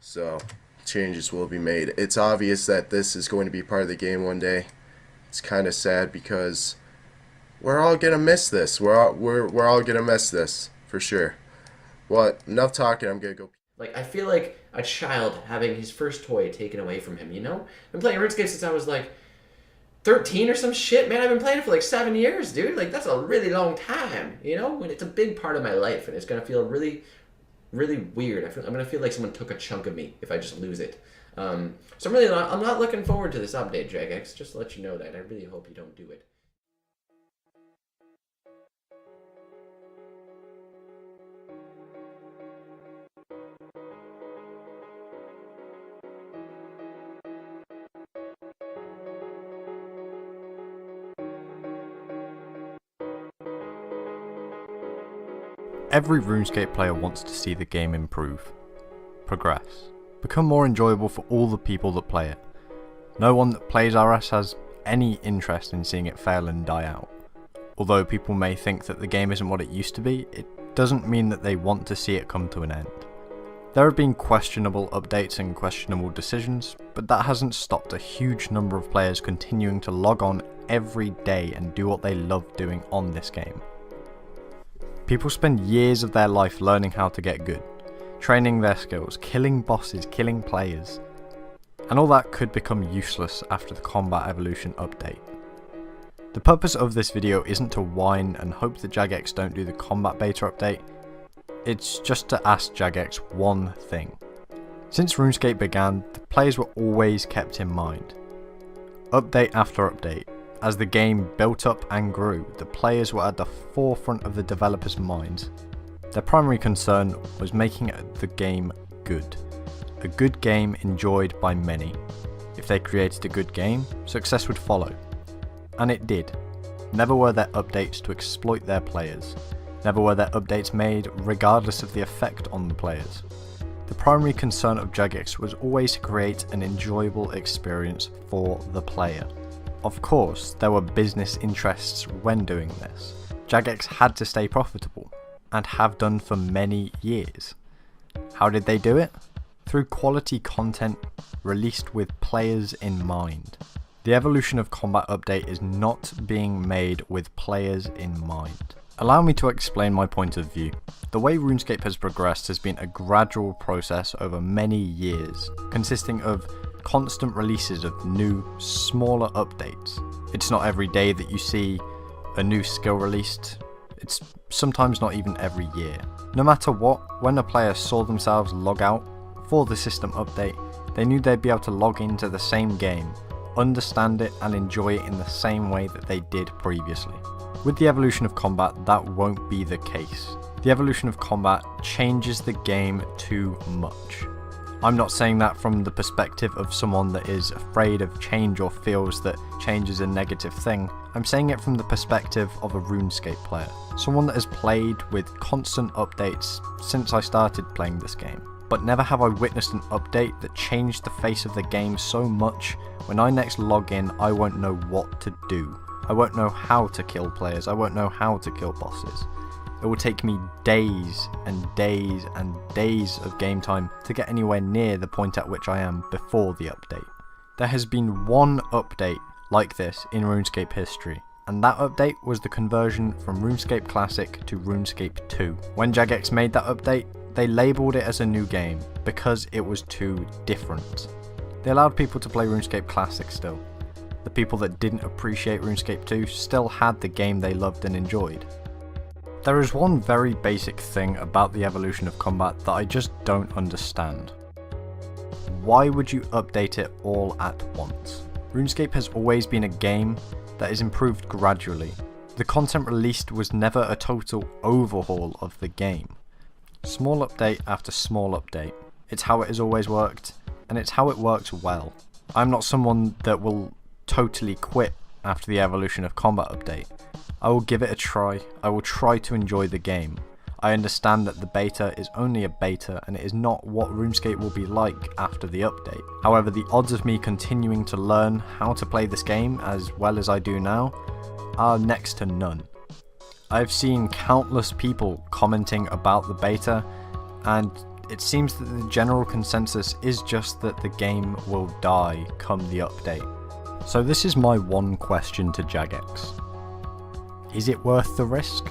So changes will be made. It's obvious that this is going to be part of the game one day. It's kind of sad because we're all gonna miss this. We're all gonna miss this for sure. Well, enough talking. I'm gonna go. Like, I feel like a child having his first toy taken away from him, you know? I've been playing RuneScape since I was like 13 or some shit, man. I've been playing it for like 7 years, dude. Like, that's a really long time, you know? And it's a big part of my life, and it's gonna feel really, really weird. I'm gonna feel like someone took a chunk of me if I just lose it. So I'm not looking forward to this update, Jagex. Just to let you know that. I really hope you don't do it. Every RuneScape player wants to see the game improve, progress, become more enjoyable for all the people that play it. No one that plays RS has any interest in seeing it fail and die out. Although people may think that the game isn't what it used to be, it doesn't mean that they want to see it come to an end. There have been questionable updates and questionable decisions, but that hasn't stopped a huge number of players continuing to log on every day and do what they love doing on this game. People spend years of their life learning how to get good, training their skills, killing bosses, killing players, and all that could become useless after the combat evolution update. The purpose of this video isn't to whine and hope that Jagex don't do the combat beta update, it's just to ask Jagex one thing. Since RuneScape began, the players were always kept in mind. Update after update, as the game built up and grew, the players were at the forefront of the developers' minds. Their primary concern was making the game good. A good game enjoyed by many. If they created a good game, success would follow. And it did. Never were there updates to exploit their players. Never were there updates made regardless of the effect on the players. The primary concern of Jagex was always to create an enjoyable experience for the player. Of course, there were business interests when doing this. Jagex had to stay profitable, and have done for many years. How did they do it? Through quality content released with players in mind. The evolution of combat update is not being made with players in mind. Allow me to explain my point of view. The way RuneScape has progressed has been a gradual process over many years, consisting of constant releases of new, smaller updates. It's not every day that you see a new skill released, it's sometimes not even every year. No matter what, when a player saw themselves log out for the system update, they knew they'd be able to log into the same game, understand it and enjoy it in the same way that they did previously. With the evolution of combat, that won't be the case. The evolution of combat changes the game too much. I'm not saying that from the perspective of someone that is afraid of change or feels that change is a negative thing. I'm saying it from the perspective of a RuneScape player. Someone that has played with constant updates since I started playing this game. But never have I witnessed an update that changed the face of the game so much, when I next log in I won't know what to do. I won't know how to kill players, I won't know how to kill bosses. It will take me days and days and days of game time to get anywhere near the point at which I am before the update. There has been one update like this in RuneScape history, and that update was the conversion from RuneScape Classic to RuneScape 2. When Jagex made that update, they labelled it as a new game because it was too different. They allowed people to play RuneScape Classic still. The people that didn't appreciate RuneScape 2 still had the game they loved and enjoyed. There is one very basic thing about the evolution of combat that I just don't understand. Why would you update it all at once? RuneScape has always been a game that is improved gradually. The content released was never a total overhaul of the game. Small update after small update. It's how it has always worked, and it's how it works well. I'm not someone that will totally quit after the evolution of combat update. I will give it a try, I will try to enjoy the game. I understand that the beta is only a beta and it is not what RuneScape will be like after the update. However, the odds of me continuing to learn how to play this game as well as I do now are next to none. I've seen countless people commenting about the beta, and it seems that the general consensus is just that the game will die come the update. So this is my one question to Jagex. Is it worth the risk?